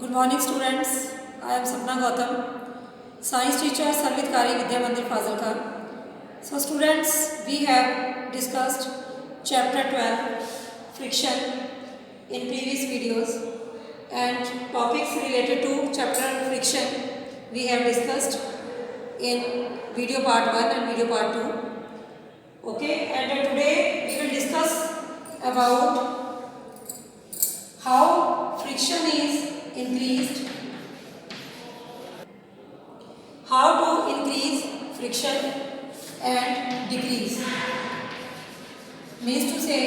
Good morning students. I am Sapna Gautam, science teacher Sarvit Kari Vidya Mandir Fazilka. So students, we have discussed chapter 12 friction in previous videos and topics related to chapter friction we have discussed in video part 1 and video part 2. Okay, and today we will discuss about how friction is increased, how to increase friction and decrease. Means to say,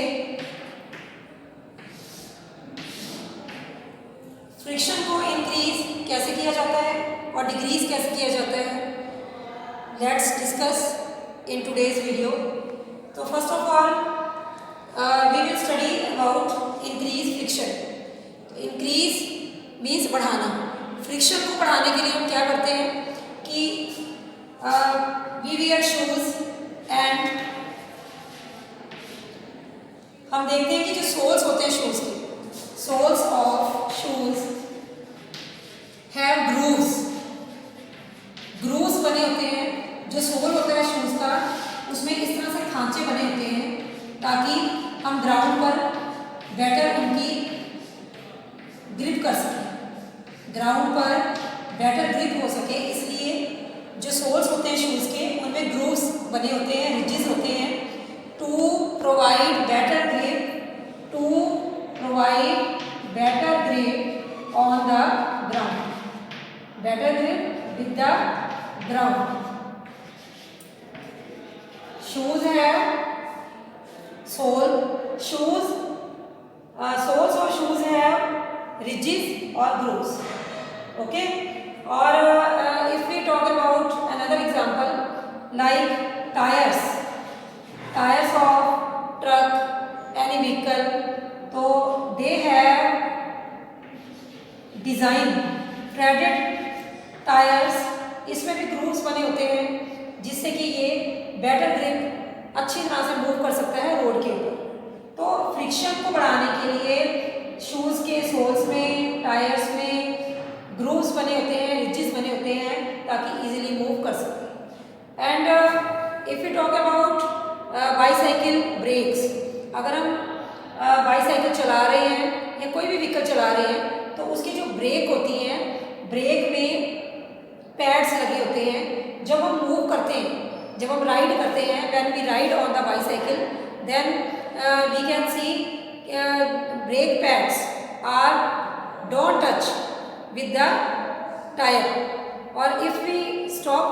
friction को increase कैसे किया जाता है और decrease कैसे किया जाता है, let's discuss in today's video. तो first of all we will study about increase friction. Increase means बढ़ाना. फ्रिक्शन को बढ़ाने के लिए हम क्या करते हैं कि वी वियर शूज एंड हम देखते हैं कि जो सोल्स होते हैं शूज के, soles of shoes have grooves. Grooves बने होते हैं. जो सोल होता है शूज का उसमें इस तरह से खांचे बने होते हैं ताकि हम ग्राउंड पर बेटर उनकी ग्रिप कर सकें, ग्राउंड पर बेटर ग्रिप हो सके. इसलिए जो सोल्स होते हैं शूज़ के उनमें ग्रूव्स बने होते हैं, रिजेस होते हैं, to provide better grip, to provide better grip on the ground, better grip with the ground. Shoes है सोल, शूज सोल्स और शूज है ridges or grooves. Okay, or if we talk about another example like tires, tires of truck, any vehicle, so they have design threaded tires. इसमें भी grooves बने होते हैं जिससे कि ये better grip अच्छी तरह से मूव कर सकता है रोड के ऊपर. तो फ्रिक्शन को बढ़ाने के लिए शूज़ के सोल्स में, टायर्स में ग्रूव्स बने होते हैं, रिजेस बने होते हैं ताकि इजीली मूव कर सकें. And if you talk about bicycle brakes, अगर हम बाईसाइकिल चला रहे हैं या कोई भी व्हीकल चला रहे हैं तो उसकी जो ब्रेक होती हैं, ब्रेक में पैड्स लगे होते हैं. जब हम मूव करते हैं, जब हम राइड करते हैं, when we ride on the bicycle, then we can see brake pads are don't touch with the tire. और if we stop,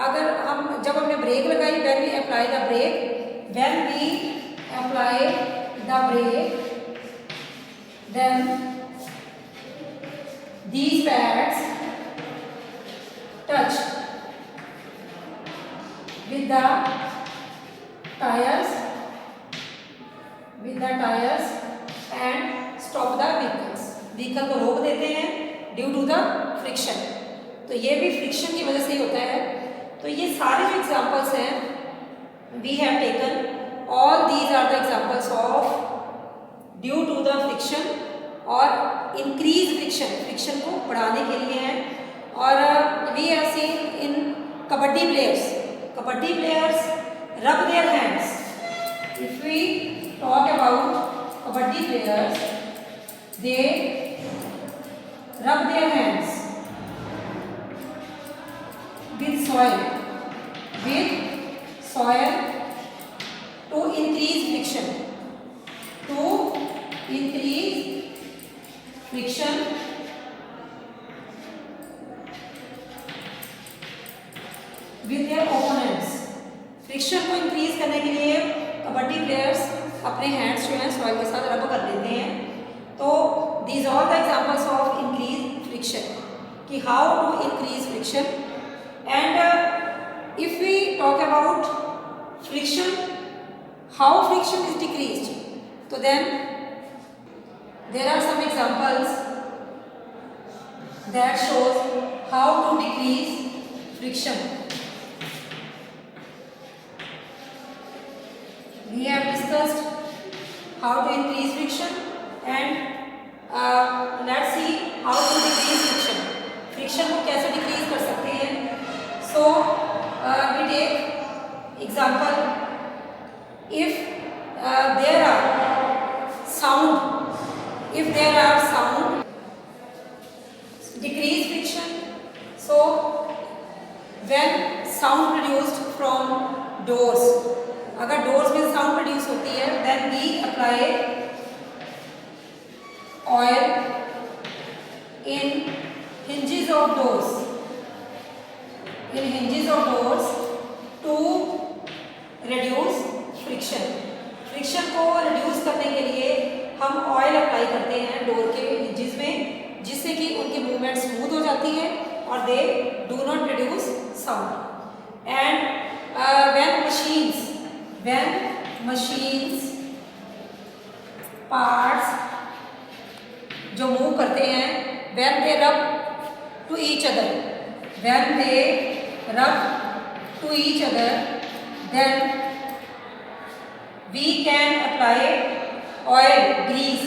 अगर हम जब हमने ब्रेक लगाई, when we apply the brake, when we apply the brake, then these pads touch with the tires, and stop the vehicles. Vehicle को रोक देते हैं ड्यू टू द फ्रिक्शन. तो ये भी फ्रिक्शन की वजह से ही होता है. तो ये सारे जो एग्जांपल्स हैं we have taken, all these are the examples of due to the friction और इंक्रीज फ्रिक्शन, फ्रिक्शन को बढ़ाने के लिए है. और we have seen in kabaddi players, kabaddi players rub their hands. If we talk about kabaddi players, they rub their hands with soil to increase friction, to increase friction with their opponents. Friction को increase करने के लिए kabaddi players अपने hands जो हैं soil के साथ रब कर लेते हैं. तो these are the examples of increase friction, कि how to increase friction. And if we talk about friction, how friction is decreased, तो then there are some examples that shows how to decrease friction. We have discussed how to increase friction and let's see how to decrease example, if there are sound, decrease friction. So when sound produced from doors, अगर doors में sound produce होती है, then we apply oil in hinges of doors, to reduce friction. Friction को reduce करने के लिए हम oil apply करते हैं डोर के हिंजेस में, जिससे कि उनकी मूवमेंट स्मूथ हो जाती है और they do not produce sound. And when machines parts जो मूव करते हैं, when they rub to each other, then we can apply oil, grease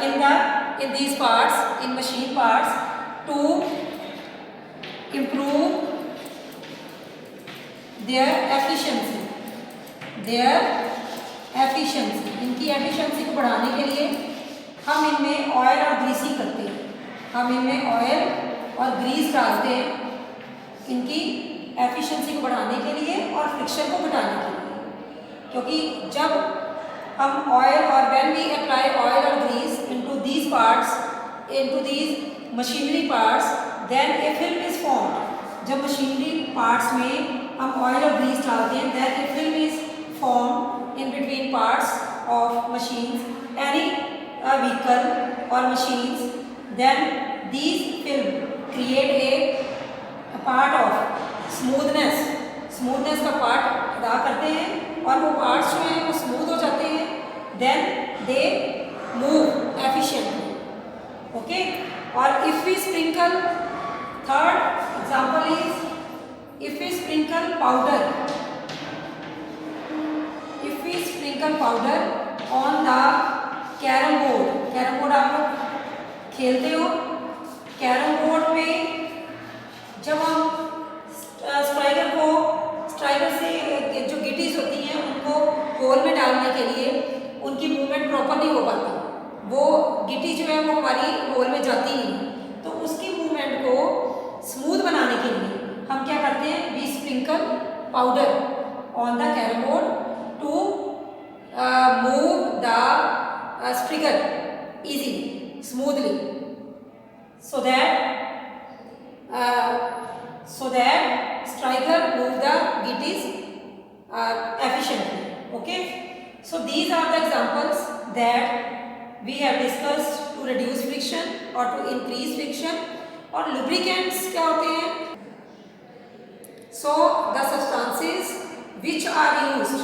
in these parts, in machine parts, to improve their efficiency. इनकी efficiency को बढ़ाने के लिए हम इनमें ऑयल और ग्रीसिंग करते हैं. हम इनमें ऑयल और ग्रीस डालते हैं इनकी एफिशिएंसी को बढ़ाने के लिए और फ्रिक्शन को घटाने के लिए. क्योंकि जब हम ऑयल और व्हेन वी अप्लाई ऑयल और grease into these machinery parts, then a film is formed. जब मशीनरी पार्ट्स में हम ऑयल और ग्रीस डालते हैं, then a film is formed in between parts of machines, any vehicle और machines. Then these film create a part of smoothness का part अदा करते हैं, और वो पार्ट्स जो हैं वो स्मूथ हो जाते हैं. Then they move efficiently. Okay. और if we sprinkle, third example is if we sprinkle powder on the carrom board. आप लोग खेलते हो कैरम बोर्ड में, जब हम स्ट्राइकर से जो गिटीज होती हैं उनको होल में डालने के लिए उनकी मूवमेंट प्रॉपर नहीं हो पाती, वो गिटी जो है वो हमारी होल में जाती नहीं. तो उसकी मूवमेंट को स्मूथ बनाने के लिए हम क्या करते हैं, we sprinkle powder on the carrom board to move the striker easily, smoothly, so that striker move the gitties efficiently. Okay, so these are the examples that we have discussed to reduce friction or to increase friction. और lubricants क्या होते हैं? So the substances which are used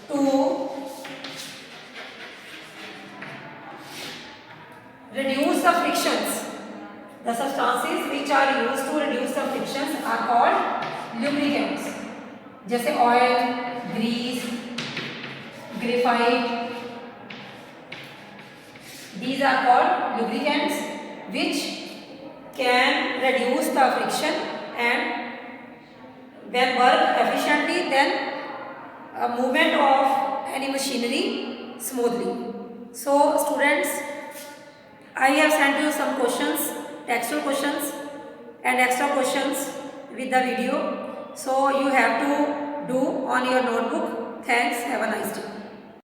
to reduce the frictions. The substances which are used to reduce the frictions are called lubricants. जैसे oil, grease, graphite. These are called lubricants which can reduce the friction and when work efficiently, then movement of any machinery smoothly. So students, I have sent you some questions, textual questions and extra questions with the video. So you have to do on your notebook. Thanks. Have a nice day.